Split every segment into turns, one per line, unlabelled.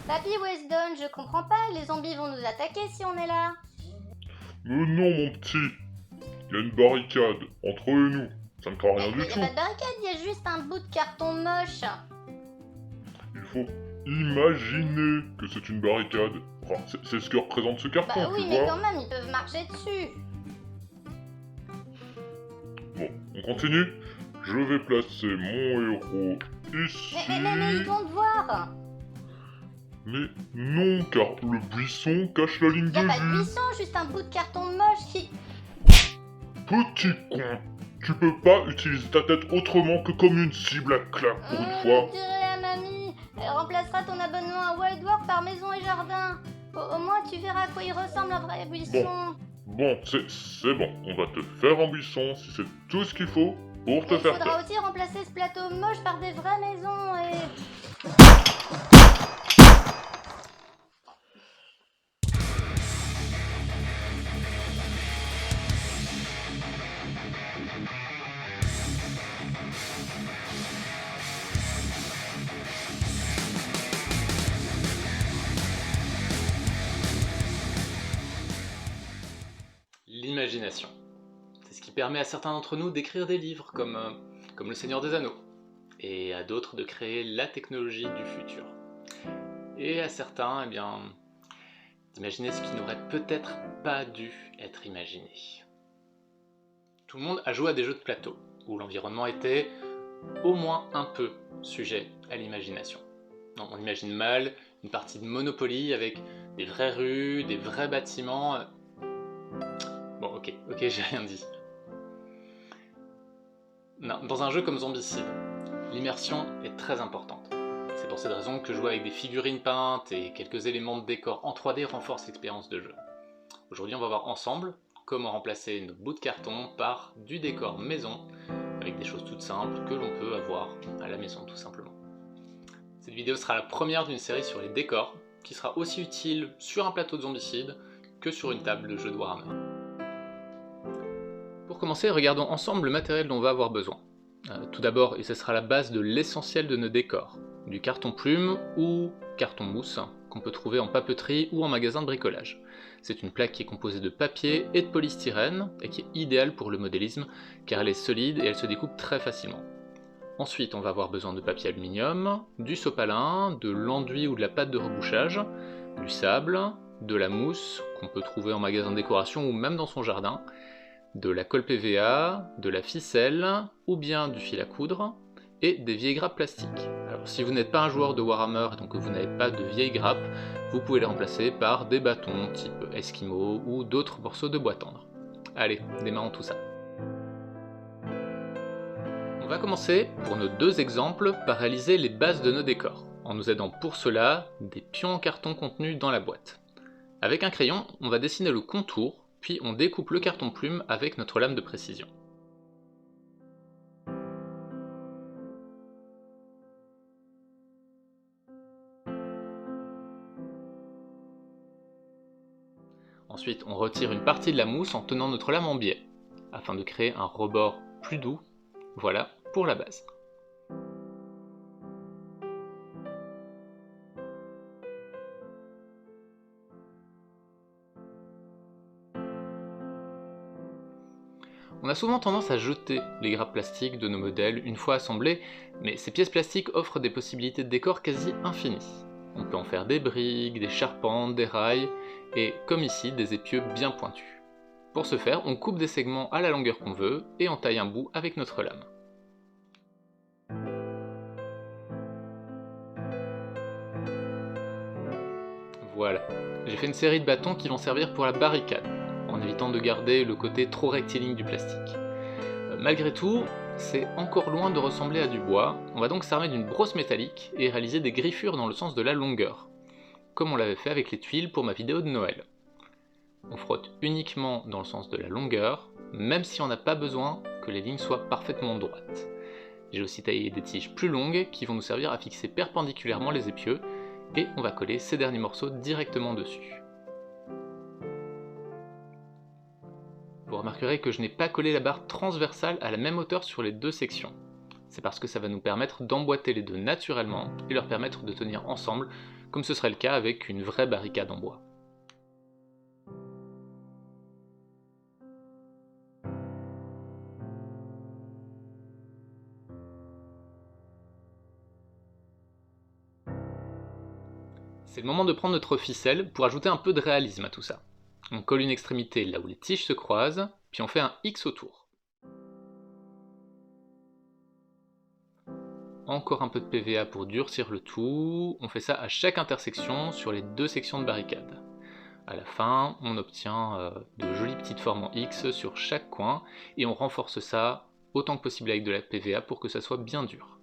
Papy Weston, je comprends pas, les zombies vont nous attaquer si on est là.
Mais non, mon petit, il y a une barricade entre eux et nous. Ça ne craint rien
Mais
du
y a
tout.
pas de barricade, y a juste un bout de carton moche.
Il faut imaginer que c'est une barricade. Enfin, c'est ce que représente ce carton,
Bah
tu
oui, mais
vois.
quand même, ils peuvent marcher dessus.
Bon, on continue. Je vais placer mon héros ici.
Mais ils vont te voir.
Mais non, car le buisson cache la ligne
Y a
de
pas de
vue.
buisson, juste un bout de carton moche qui...
Petit con, tu peux pas utiliser ta tête autrement que comme une cible à claque pour une fois.
Je dirai à mamie, elle remplacera ton abonnement à Wild World par maison et jardin. Au moins, tu verras à quoi il ressemble un vrai buisson.
Bon, c'est bon, on va te faire un buisson si c'est tout ce qu'il faut pour te
Il
faire
faudra
taire.
aussi remplacer ce plateau moche par des vraies maisons et...
L'imagination. C'est ce qui permet à certains d'entre nous d'écrire des livres comme Le Seigneur des Anneaux, et à d'autres de créer la technologie du futur. Et à certains, eh bien, d'imaginer ce qui n'aurait peut-être pas dû être imaginé. Tout le monde a joué à des jeux de plateau, où l'environnement était au moins un peu sujet à l'imagination. On imagine mal une partie de Monopoly avec des vraies rues, des vrais bâtiments. Bon, ok, j'ai rien dit. Non, dans un jeu comme Zombicide, l'immersion est très importante. C'est pour cette raison que jouer avec des figurines peintes et quelques éléments de décor en 3D renforce l'expérience de jeu. Aujourd'hui, on va voir ensemble comment remplacer nos bouts de carton par du décor maison, avec des choses toutes simples que l'on peut avoir à la maison tout simplement. Cette vidéo sera la première d'une série sur les décors, qui sera aussi utile sur un plateau de Zombicide que sur une table de jeu de Warhammer. Pour commencer, regardons ensemble le matériel dont on va avoir besoin. Tout d'abord, et ce sera la base de l'essentiel de nos décors, du carton plume ou carton mousse, qu'on peut trouver en papeterie ou en magasin de bricolage. C'est une plaque qui est composée de papier et de polystyrène, et qui est idéale pour le modélisme, car elle est solide et elle se découpe très facilement. Ensuite, on va avoir besoin de papier aluminium, du sopalin, de l'enduit ou de la pâte de rebouchage, du sable, de la mousse, qu'on peut trouver en magasin de décoration ou même dans son jardin, de la colle PVA, de la ficelle, ou bien du fil à coudre, et des vieilles grappes plastiques. Alors si vous n'êtes pas un joueur de Warhammer et donc que vous n'avez pas de vieilles grappes, vous pouvez les remplacer par des bâtons type Eskimo ou d'autres morceaux de bois tendre. Allez, démarrons tout ça. On va commencer, pour nos deux exemples, par réaliser les bases de nos décors, en nous aidant pour cela des pions en carton contenus dans la boîte. Avec un crayon, on va dessiner le contour, puis on découpe le carton plume avec notre lame de précision. Ensuite, on retire une partie de la mousse en tenant notre lame en biais, afin de créer un rebord plus doux. Voilà pour la base. On a souvent tendance à jeter les grappes plastiques de nos modèles une fois assemblés, mais ces pièces plastiques offrent des possibilités de décor quasi infinies. On peut en faire des briques, des charpentes, des rails, et comme ici, des épieux bien pointus. Pour ce faire, on coupe des segments à la longueur qu'on veut, et on taille un bout avec notre lame. Voilà, j'ai fait une série de bâtons qui vont servir pour la barricade, en évitant de garder le côté trop rectiligne du plastique. Malgré tout, c'est encore loin de ressembler à du bois, on va donc s'armer d'une brosse métallique et réaliser des griffures dans le sens de la longueur, comme on l'avait fait avec les tuiles pour ma vidéo de Noël. On frotte uniquement dans le sens de la longueur, même si on n'a pas besoin que les lignes soient parfaitement droites. J'ai aussi taillé des tiges plus longues qui vont nous servir à fixer perpendiculairement les épieux, et on va coller ces derniers morceaux directement dessus. Vous remarquerez que je n'ai pas collé la barre transversale à la même hauteur sur les deux sections. C'est parce que ça va nous permettre d'emboîter les deux naturellement et leur permettre de tenir ensemble, comme ce serait le cas avec une vraie barricade en bois. C'est le moment de prendre notre ficelle pour ajouter un peu de réalisme à tout ça. On colle une extrémité là où les tiges se croisent, puis on fait un X autour. Encore un peu de PVA pour durcir le tout, on fait ça à chaque intersection sur les deux sections de barricade. À la fin, on obtient de jolies petites formes en X sur chaque coin, et on renforce ça autant que possible avec de la PVA pour que ça soit bien dur.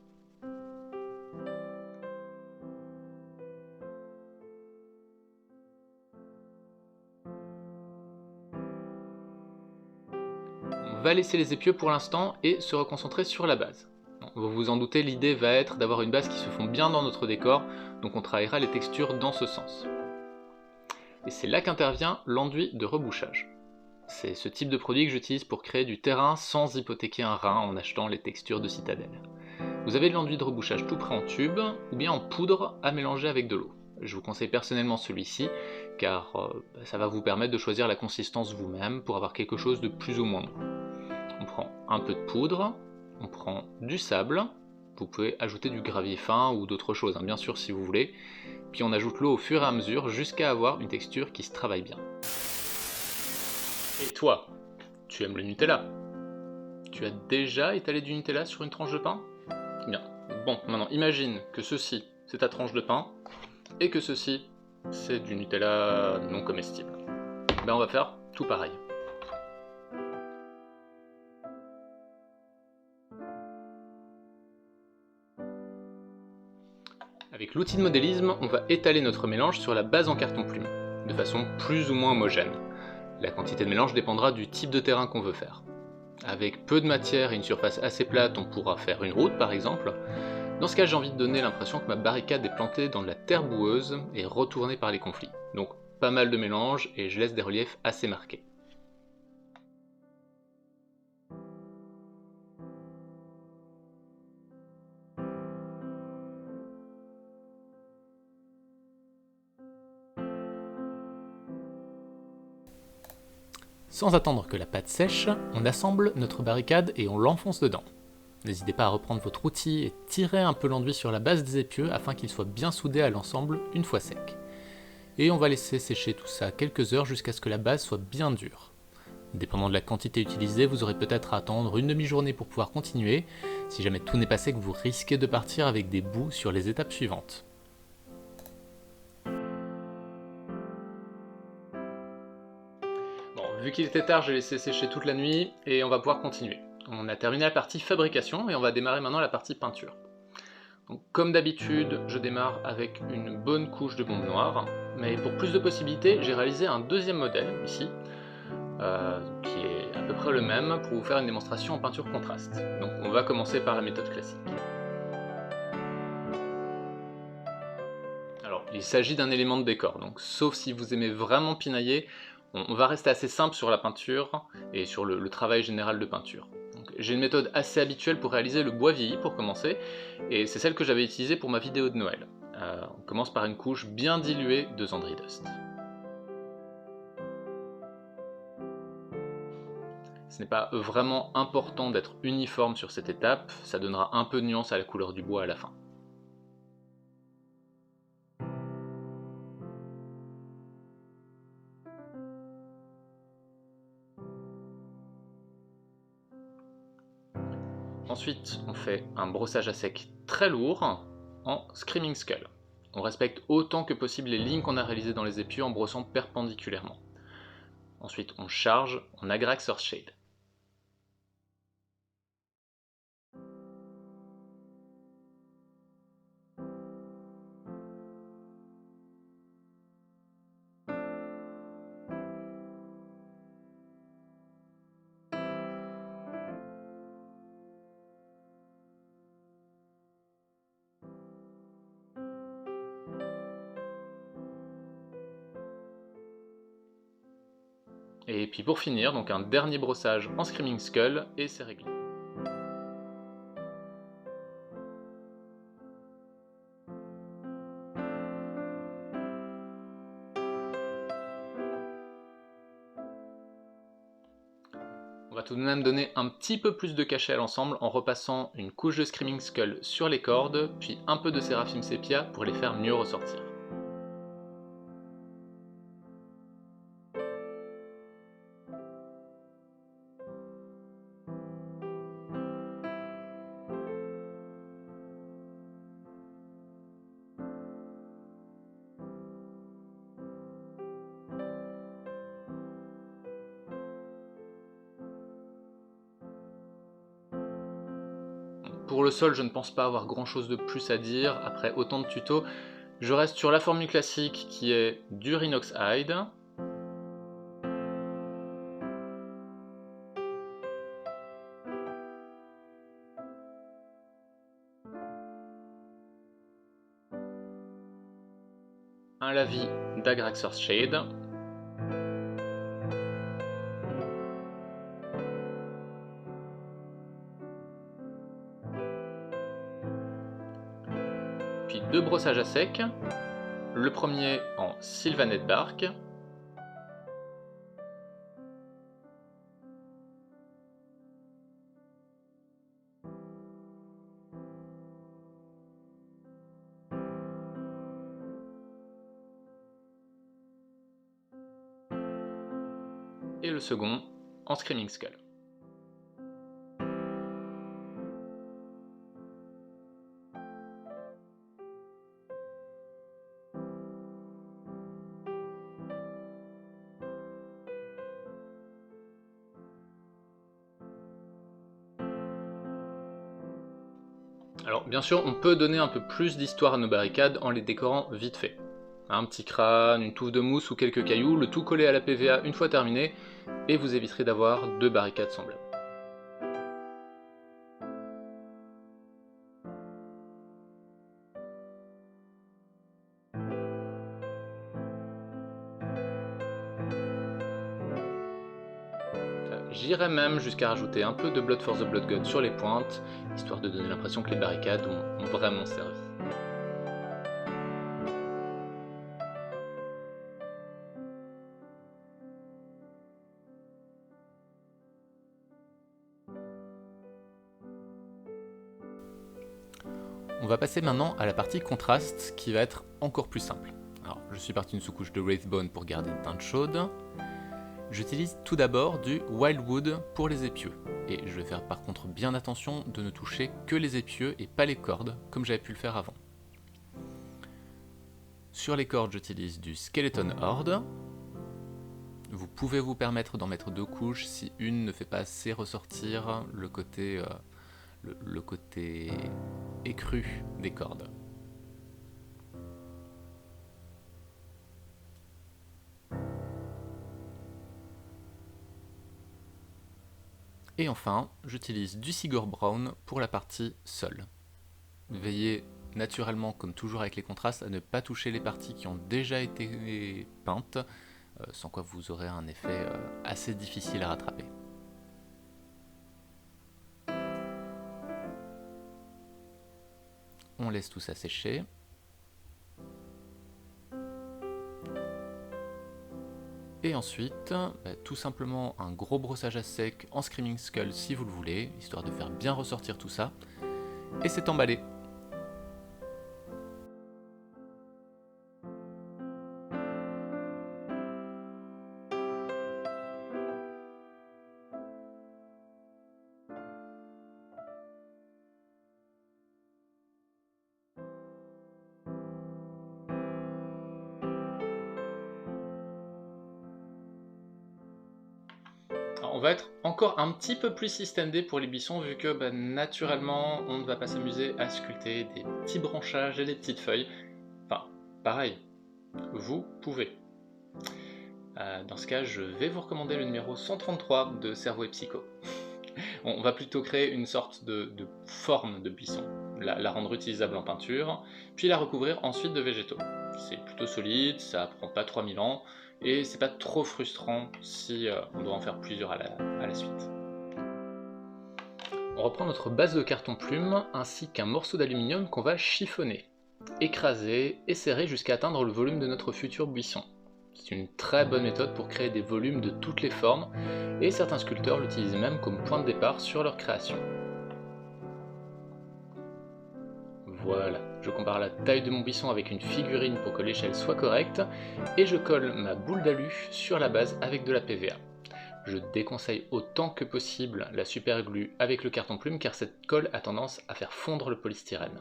On va laisser les épieux pour l'instant et se reconcentrer sur la base. Vous vous en doutez, l'idée va être d'avoir une base qui se fond bien dans notre décor, donc on travaillera les textures dans ce sens. Et c'est là qu'intervient l'enduit de rebouchage. C'est ce type de produit que j'utilise pour créer du terrain sans hypothéquer un rein en achetant les textures de Citadel. Vous avez de l'enduit de rebouchage tout prêt en tube, ou bien en poudre à mélanger avec de l'eau. Je vous conseille personnellement celui-ci, car ça va vous permettre de choisir la consistance vous-même pour avoir quelque chose de plus ou moins mou. On prend un peu de poudre, on prend du sable, vous pouvez ajouter du gravier fin ou d'autres choses, bien sûr si vous voulez, puis on ajoute l'eau au fur et à mesure jusqu'à avoir une texture qui se travaille bien. Et toi, tu aimes le Nutella? Tu as déjà étalé du Nutella sur une tranche de pain? Bien, bon, maintenant imagine que ceci c'est ta tranche de pain, et que ceci c'est du Nutella non comestible. On va faire tout pareil. Avec l'outil de modélisme, on va étaler notre mélange sur la base en carton plume, de façon plus ou moins homogène. La quantité de mélange dépendra du type de terrain qu'on veut faire. Avec peu de matière et une surface assez plate, on pourra faire une route par exemple. Dans ce cas, j'ai envie de donner l'impression que ma barricade est plantée dans de la terre boueuse et retournée par les conflits. Donc pas mal de mélange et je laisse des reliefs assez marqués. Sans attendre que la pâte sèche, on assemble notre barricade et on l'enfonce dedans. N'hésitez pas à reprendre votre outil et tirer un peu l'enduit sur la base des épieux afin qu'il soit bien soudé à l'ensemble une fois sec. Et on va laisser sécher tout ça quelques heures jusqu'à ce que la base soit bien dure. Dépendant de la quantité utilisée, vous aurez peut-être à attendre une demi-journée pour pouvoir continuer. Si jamais tout n'est pas sec, vous risquez de partir avec des bouts sur les étapes suivantes. Vu qu'il était tard, j'ai laissé sécher toute la nuit et on va pouvoir continuer. On a terminé la partie fabrication et on va démarrer maintenant la partie peinture. Donc, comme d'habitude, je démarre avec une bonne couche de bombe noire, mais pour plus de possibilités, j'ai réalisé un deuxième modèle ici, qui est à peu près le même pour vous faire une démonstration en peinture contraste. Donc on va commencer par la méthode classique. Alors, il s'agit d'un élément de décor, donc sauf si vous aimez vraiment pinailler, on va rester assez simple sur la peinture et sur le travail général de peinture. J'ai une méthode assez habituelle pour réaliser le bois vieilli pour commencer, et c'est celle que j'avais utilisée pour ma vidéo de Noël. On commence par une couche bien diluée de Zandri Dust. Ce n'est pas vraiment important d'être uniforme sur cette étape, ça donnera un peu de nuance à la couleur du bois à la fin. Ensuite, on fait un brossage à sec très lourd en Screaming Skull. On respecte autant que possible les lignes qu'on a réalisées dans les épieux en brossant perpendiculairement. Ensuite, on charge en Agrax Earthshade. Et puis pour finir, donc un dernier brossage en Screaming Skull et c'est réglé. On va tout de même donner un petit peu plus de cachet à l'ensemble en repassant une couche de Screaming Skull sur les cordes, puis un peu de Seraphim Sepia pour les faire mieux ressortir. Pour le sol, je ne pense pas avoir grand chose de plus à dire après autant de tutos. Je reste sur la formule classique qui est du Rhinox Hide. Un lavis d'Agraxor's Shade. Puis deux brossages à sec, le premier en Sylvanette Bark, et le second en Screaming Skull. Alors bien sûr, on peut donner un peu plus d'histoire à nos barricades en les décorant vite fait. Un petit crâne, une touffe de mousse ou quelques cailloux, le tout collé à la PVA une fois terminé, et vous éviterez d'avoir deux barricades semblables. J'irais même jusqu'à rajouter un peu de Blood for the Blood God sur les pointes, histoire de donner l'impression que les barricades ont vraiment servi. On va passer maintenant à la partie contraste qui va être encore plus simple. Alors, je suis parti d'une sous-couche de Wraithbone pour garder une teinte chaude. J'utilise tout d'abord du Wildwood pour les épieux, et je vais faire par contre bien attention de ne toucher que les épieux et pas les cordes, comme j'avais pu le faire avant. Sur les cordes, j'utilise du Skeleton Horde. Vous pouvez vous permettre d'en mettre deux couches si une ne fait pas assez ressortir le côté écru des cordes. Et enfin, j'utilise du Sigurd Brown pour la partie sol. Veillez naturellement, comme toujours avec les contrastes, à ne pas toucher les parties qui ont déjà été peintes, sans quoi vous aurez un effet assez difficile à rattraper. On laisse tout ça sécher. Et ensuite, tout simplement un gros brossage à sec en Screaming Skull si vous le voulez, histoire de faire bien ressortir tout ça. Et c'est emballé. On va être encore un petit peu plus systémé pour les buissons vu que naturellement on ne va pas s'amuser à sculpter des petits branchages et des petites feuilles. Enfin, pareil, vous pouvez. Dans ce cas, je vais vous recommander le numéro 133 de Cerveau et Psycho. On va plutôt créer une sorte de forme de buisson, la rendre utilisable en peinture, puis la recouvrir ensuite de végétaux. C'est plutôt solide, ça prend pas 3000 ans, et c'est pas trop frustrant si on doit en faire plusieurs à la suite. On reprend notre base de carton plume ainsi qu'un morceau d'aluminium qu'on va chiffonner, écraser et serrer jusqu'à atteindre le volume de notre futur buisson. C'est une très bonne méthode pour créer des volumes de toutes les formes, et certains sculpteurs l'utilisent même comme point de départ sur leur création. Voilà, je compare la taille de mon buisson avec une figurine pour que l'échelle soit correcte, et je colle ma boule d'alu sur la base avec de la PVA. Je déconseille autant que possible la super glue avec le carton plume car cette colle a tendance à faire fondre le polystyrène.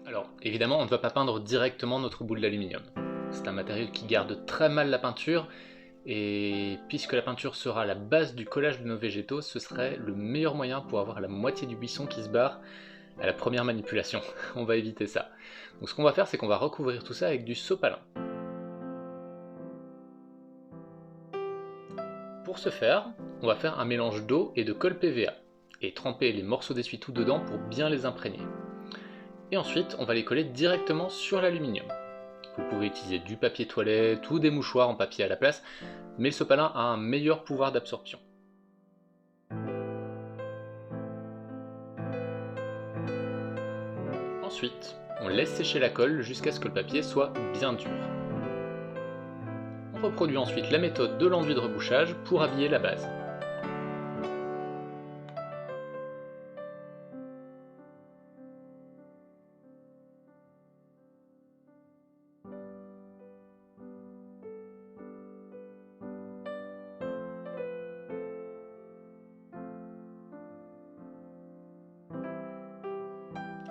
Alors, évidemment, on ne va pas peindre directement notre boule d'aluminium. C'est un matériau qui garde très mal la peinture, et puisque la peinture sera la base du collage de nos végétaux, ce serait le meilleur moyen pour avoir la moitié du buisson qui se barre à la première manipulation. On va éviter ça. Donc ce qu'on va faire, c'est qu'on va recouvrir tout ça avec du sopalin. Pour ce faire, on va faire un mélange d'eau et de colle PVA, et tremper les morceaux d'essuie-tout dedans pour bien les imprégner. Et ensuite, on va les coller directement sur l'aluminium. Vous pouvez utiliser du papier toilette ou des mouchoirs en papier à la place, mais le sopalin a un meilleur pouvoir d'absorption. Ensuite, on laisse sécher la colle jusqu'à ce que le papier soit bien dur. On reproduit ensuite la méthode de l'enduit de rebouchage pour habiller la base.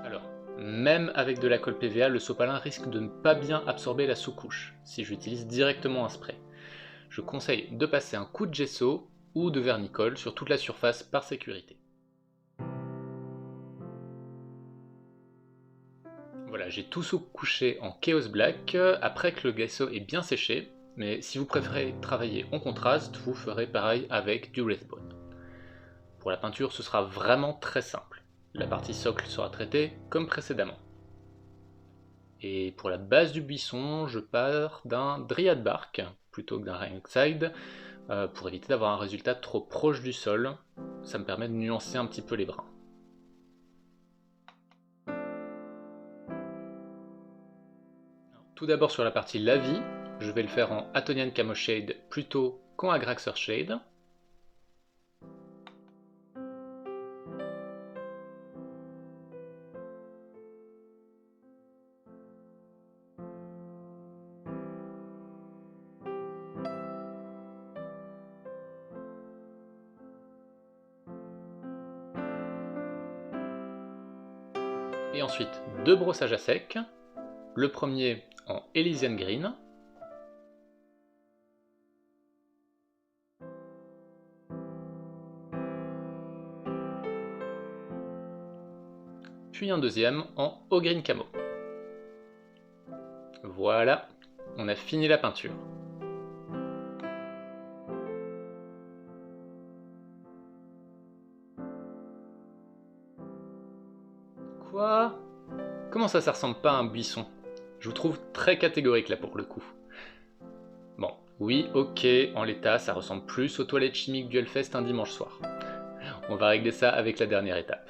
Alors, même avec de la colle PVA, le sopalin risque de ne pas bien absorber la sous-couche si j'utilise directement un spray. Je conseille de passer un coup de gesso ou de vernis-colle sur toute la surface par sécurité. Voilà, j'ai tout sous-couché en Chaos Black après que le gesso est bien séché, mais si vous préférez travailler en contraste, vous ferez pareil avec du Wraithbone. Pour la peinture, ce sera vraiment très simple. La partie socle sera traitée comme précédemment. Et pour la base du buisson, je pars d'un Dryad Bark plutôt que d'un Rinkside pour éviter d'avoir un résultat trop proche du sol. Ça me permet de nuancer un petit peu les brins. Tout d'abord sur la partie Lavis, je vais le faire en Atonian Camo Shade plutôt qu'en Agraxer Shade. Et ensuite deux brossages à sec, le premier en Elysian Green, puis un deuxième en Eau Green Camo. Voilà, on a fini la peinture. Quoi? Comment ça ressemble pas à un buisson? Je vous trouve très catégorique là pour le coup. Bon, oui, ok, en l'état, ça ressemble plus aux toilettes chimiques du Hellfest un dimanche soir. On va régler ça avec la dernière étape.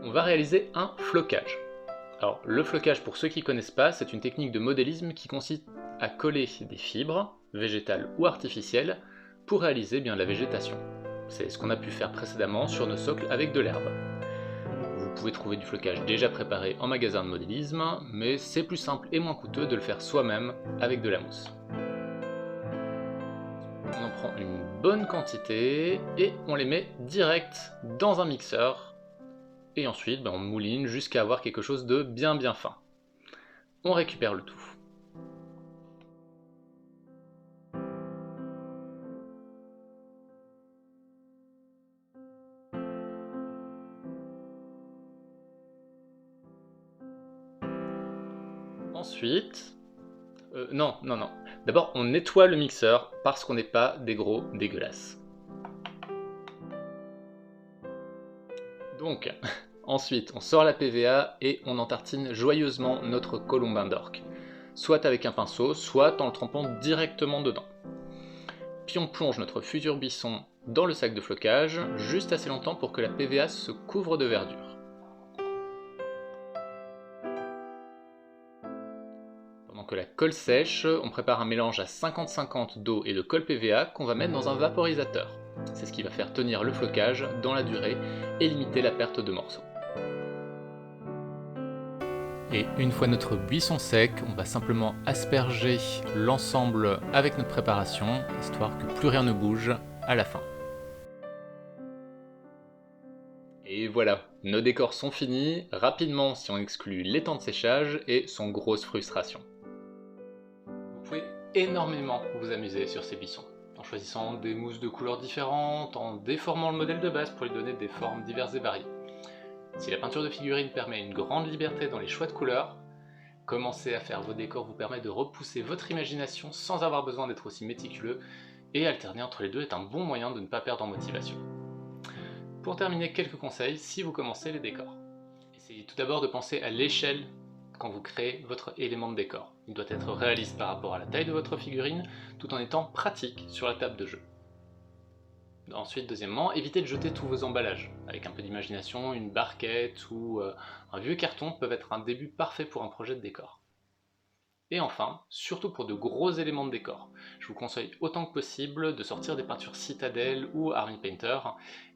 On va réaliser un flocage. Alors, le flocage, pour ceux qui ne connaissent pas, c'est une technique de modélisme qui consiste à coller des fibres, végétales ou artificielles, pour réaliser bien la végétation. C'est ce qu'on a pu faire précédemment sur nos socles avec de l'herbe. Vous pouvez trouver du flocage déjà préparé en magasin de modélisme, mais c'est plus simple et moins coûteux de le faire soi-même avec de la mousse. On en prend une bonne quantité et on les met direct dans un mixeur. Et ensuite, on mouline jusqu'à avoir quelque chose de bien fin. On récupère le tout. Ensuite... non. D'abord, on nettoie le mixeur parce qu'on n'est pas des gros dégueulasses. Donc, ensuite, on sort la PVA et on entartine joyeusement notre colombin d'orque. soit avec un pinceau, soit en le trempant directement dedans. Puis on plonge notre futur buisson dans le sac de flocage, juste assez longtemps pour que la PVA se couvre de verdure. Pendant que la colle sèche, on prépare un mélange à 50-50 d'eau et de colle PVA qu'on va mettre dans un vaporisateur. C'est ce qui va faire tenir le flocage dans la durée et limiter la perte de morceaux. Et une fois notre buisson sec, on va simplement asperger l'ensemble avec notre préparation, histoire que plus rien ne bouge à la fin. Et voilà, nos décors sont finis, rapidement si on exclut les temps de séchage et sans grosse frustration. Vous pouvez énormément vous amuser sur ces buissons, en choisissant des mousses de couleurs différentes, en déformant le modèle de base pour lui donner des formes diverses et variées. Si la peinture de figurines permet une grande liberté dans les choix de couleurs, commencer à faire vos décors vous permet de repousser votre imagination sans avoir besoin d'être aussi méticuleux, et alterner entre les deux est un bon moyen de ne pas perdre en motivation. Pour terminer, quelques conseils si vous commencez les décors. Essayez tout d'abord de penser à l'échelle quand vous créez votre élément de décor. Il doit être réaliste par rapport à la taille de votre figurine, tout en étant pratique sur la table de jeu. Ensuite, deuxièmement, évitez de jeter tous vos emballages. Avec un peu d'imagination, une barquette ou un vieux carton peuvent être un début parfait pour un projet de décor. Et enfin, surtout pour de gros éléments de décor, je vous conseille autant que possible de sortir des peintures Citadel ou Army Painter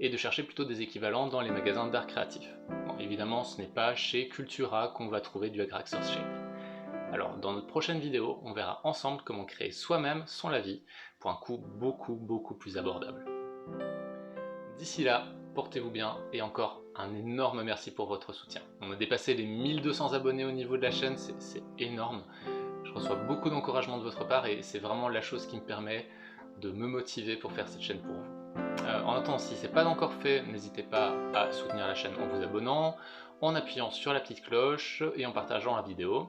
et de chercher plutôt des équivalents dans les magasins d'art créatif. Bon, évidemment, ce n'est pas chez Cultura qu'on va trouver du Agraxos Shape. Alors, dans notre prochaine vidéo, on verra ensemble comment créer soi-même son lavis pour un coût beaucoup plus abordable. D'ici là, portez-vous bien et encore un énorme merci pour votre soutien. On a dépassé les 1200 abonnés au niveau de la chaîne, c'est énorme. Je reçois beaucoup d'encouragement de votre part et c'est vraiment la chose qui me permet de me motiver pour faire cette chaîne pour vous. En attendant, si ce n'est pas encore fait, n'hésitez pas à soutenir la chaîne en vous abonnant, en appuyant sur la petite cloche et en partageant la vidéo.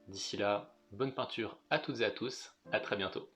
D'ici là, bonne peinture à toutes et à tous, à très bientôt.